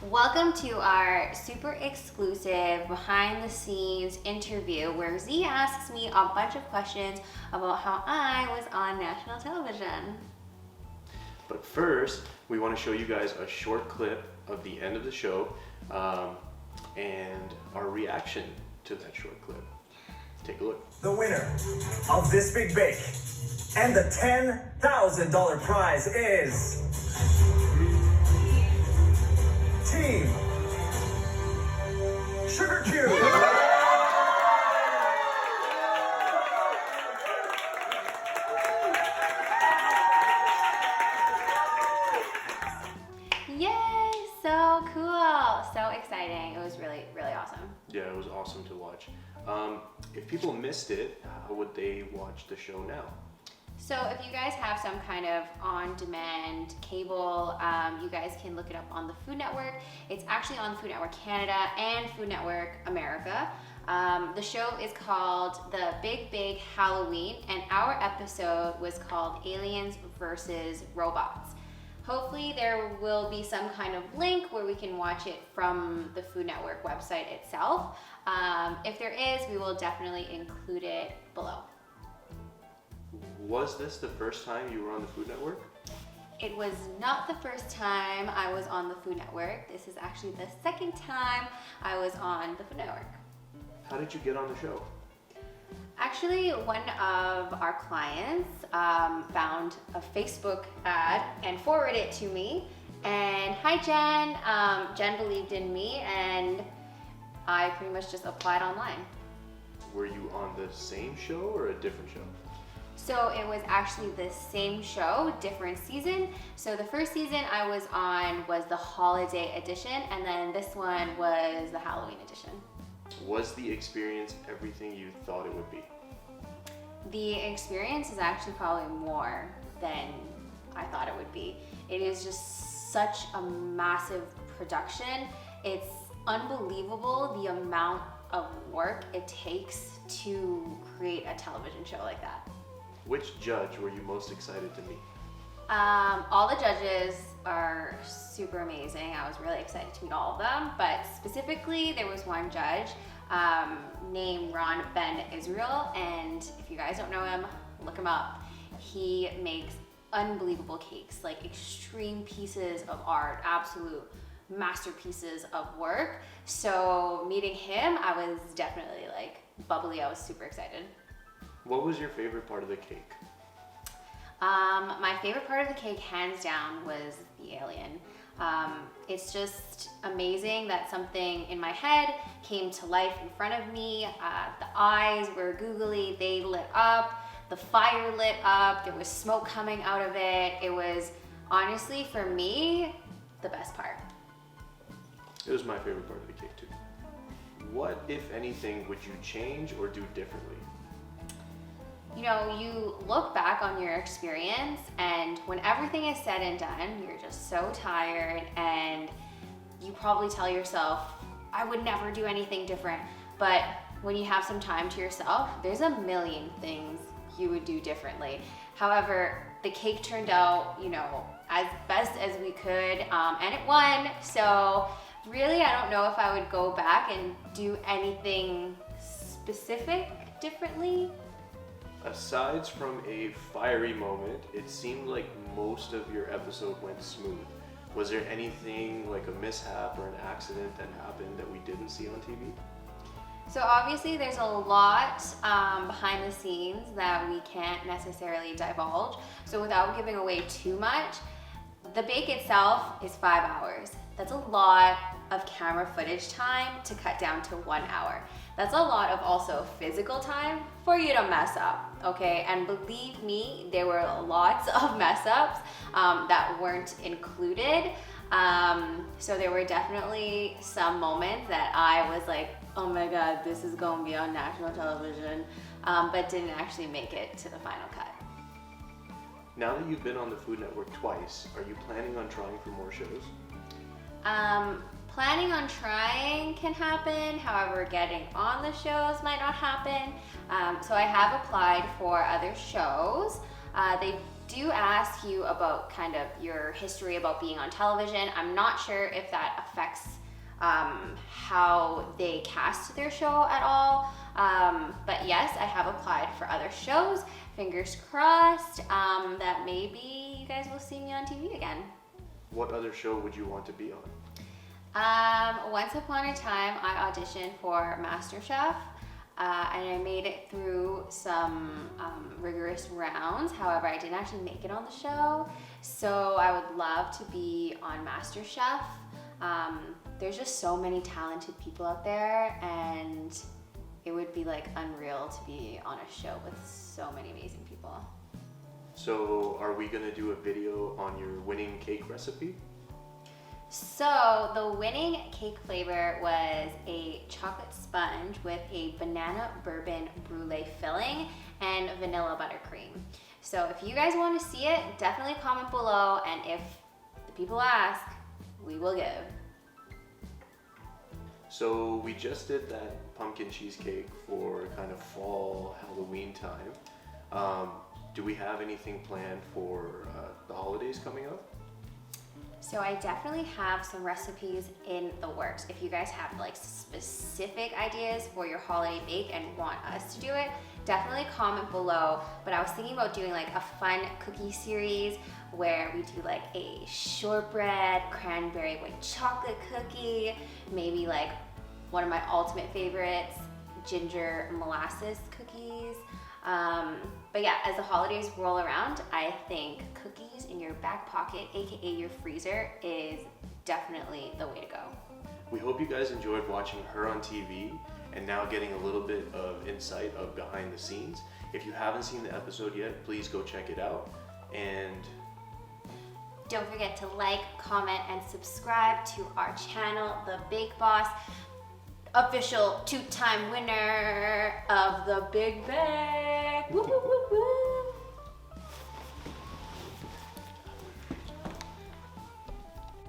Welcome to our super exclusive behind the scenes interview where Z asks me a bunch of questions about how I was on national television. But first, we want to show you guys a short clip of the end of the show and our reaction to that short clip. Take a look. The winner of this big bake and the $10,000 prize is Team Sugar Cube. Yay, so cool, so exciting. It was really awesome. Yeah, it was awesome to watch. If people missed it, how would they watch the show now? So if you guys have some kind of on-demand cable, you guys can look it up on the Food Network. It's actually on Food Network Canada and Food Network America. The show is called The Big Big Halloween, and our episode was called Aliens versus Robots. Hopefully there will be some kind of link where we can watch it from the Food Network website itself. If there is, we will definitely include it below. Was this the first time you were on the Food Network? It was not the first time I was on the Food Network. This is actually the second time I was on the Food Network. How did you get on the show? Actually, one of our clients found a Facebook ad and forwarded it to me. And hi Jen, Jen believed in me and I pretty much just applied online. Were you on the same show or a different show? So it was actually the same show, different season. So the first season I was on was the holiday edition, and then this one was the Halloween edition. Was the experience everything you thought it would be? The experience is actually probably more than I thought it would be. It is just such a massive production. It's unbelievable the amount of work it takes to create a television show like that. Which judge were you most excited to meet? All the judges are super amazing. I was really excited to meet all of them, but specifically there was one judge named Ron Ben Israel, and if you guys don't know him, look him up. He makes unbelievable cakes, like extreme pieces of art, absolute masterpieces of work. So meeting him, I was definitely like bubbly. I was super excited. What was your favorite part of the cake? My favorite part of the cake, hands down, was the alien. It's just amazing that something in my head came to life in front of me. The eyes were googly, they lit up, the fire lit up, there was smoke coming out of it. It was honestly, for me, the best part. It was my favorite part of the cake too. What, if anything, would you change or do differently? You know, you look back on your experience, and when everything is said and done, you're just so tired, and you probably tell yourself, I would never do anything different. But when you have some time to yourself, there's a million things you would do differently. However, the cake turned out, you know, as best as we could, and it won. So really, I don't know if I would go back and do anything specific differently. Aside from a fiery moment, it seemed like most of your episode went smooth. Was there anything like a mishap or an accident that happened that we didn't see on TV? So obviously there's a lot behind the scenes that we can't necessarily divulge. So without giving away too much, the bake itself is 5 hours. That's a lot of camera footage time to cut down to 1 hour. That's a lot of also physical time for you to mess up, okay? And believe me, there were lots of mess ups that weren't included. So there were definitely some moments that I was like, oh my God, this is gonna be on national television, but didn't actually make it to the final cut. Now that you've been on the Food Network twice, are you planning on trying for more shows? Planning on trying can happen, however, getting on the shows might not happen. So I have applied for other shows. They do ask you about kind of your history about being on television. I'm not sure if that affects how they cast their show at all. But yes, I have applied for other shows. Fingers crossed that maybe you guys will see me on TV again. What other show would you want to be on? Once upon a time, I auditioned for MasterChef, and I made it through some rigorous rounds. However, I didn't actually make it on the show, so I would love to be on MasterChef. There's just so many talented people out there, and it would be like unreal to be on a show with so many amazing people. So are we gonna do a video on your winning cake recipe? So the winning cake flavor was a chocolate sponge with a banana bourbon brulee filling and vanilla buttercream. So if you guys want to see it, definitely comment below, and if the people ask, we will give. So we just did that pumpkin cheesecake for kind of fall Halloween time. Do we have anything planned for the holidays coming up? So I definitely have some recipes in the works. If you guys have like specific ideas for your holiday bake and want us to do it, definitely comment below. But I was thinking about doing like a fun cookie series where we do like a shortbread, cranberry white chocolate cookie, maybe like one of my ultimate favorites, ginger molasses cookies. But yeah, as the holidays roll around, I think cookies in your back pocket, aka your freezer, is definitely the way to go. We hope you guys enjoyed watching her on TV and now getting a little bit of insight of behind the scenes. If you haven't seen the episode yet, please go check it out. And don't forget to like, comment, and subscribe to our channel, The Big Boss, official 2-time winner of the Big Bag. Woo, woo, woo, woo.